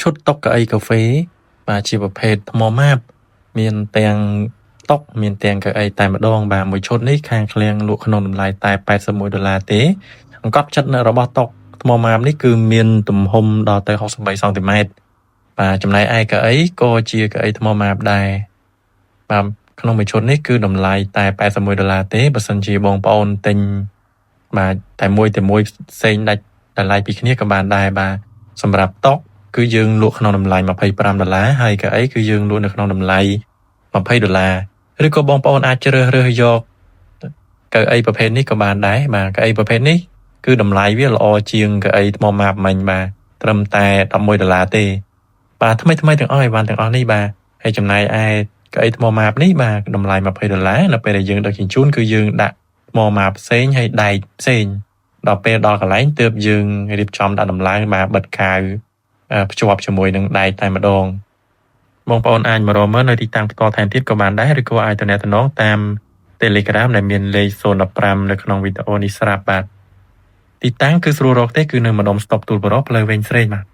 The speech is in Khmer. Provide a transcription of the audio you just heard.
ឈុតតុកកៅអីកាហ្វេបាទជាប្រភេទថ្មម៉ាបមានទាំងតុកមានទាំងកៅអីតែម្ដងបាទមួយឈុតនេះខាងឃ្លាំងលក់ក្នុងតម្លៃតែ$81ទេអង្កត់ចិត្តនៅរបស់តុកថ្មម៉ាបនេះគឺមានទំហំដល់ទៅ63សង់ទីម៉ែត្របាទចំណែកឯកៅអីក៏ជាកៅអីថ្មម៉ាបដែរបាទក្នុងមួយឈុតនេះគឺតម្លៃតែ$81ទេបើសិនជាបងប្អូនទិញបាទតែមួយផ្សេងដាច់តម្លៃពីគ្នាក៏បានដែរបាទសម្រាប់តុកគឺយើងលក់ក្នុងតម្លៃ$25ហើយកៅអីគឺយើងលក់នៅក្នុងតម្លៃ$20ឬក៏បងប្អូនអាចជ្រើសរើសយកកៅអីប្រភេទនេះក៏បានដែរបាទកៅអីប្រភេទនេះគឺតម្លៃវាល្អជាងកៅអីថ្មម៉ាបមិញបាទត្រឹមតែ$11ទេបាទថ្មីទាំងអស់អីវ៉ាន់ទាំងអស់នេះបាទហើយចំណែកឯកៅអីថ្មម៉ាបនេះបាទតម្លៃ$20នៅពេលដែលយើងដឹកជញ្ជូនគឺយើងដាក់ថ្មម៉ាបផ្សេងហើយដែកផ្សេងដល់ពេលដល់កន្លែងទើបយើងរៀបចំដាក់ដំឡើងបាទបិទខាវភ្ជាប់ជាមួយនឹងដែកតែម្ដងបងប្អូនអាចមករកមើលនៅទីតាំងផ្ទាល់ថែមទៀតក៏បានដែរឬក៏អាចទំនាក់ទំនងតាម Telegram ដែលមានលេខ015នៅក្នុងវីដេអូនេះស្រាប់បាទទីតាំងគឺស្រួលរកទេគឺនៅម្ដុំស្តុបទូលបរោះផ្លូវវែងស្រេងបាទ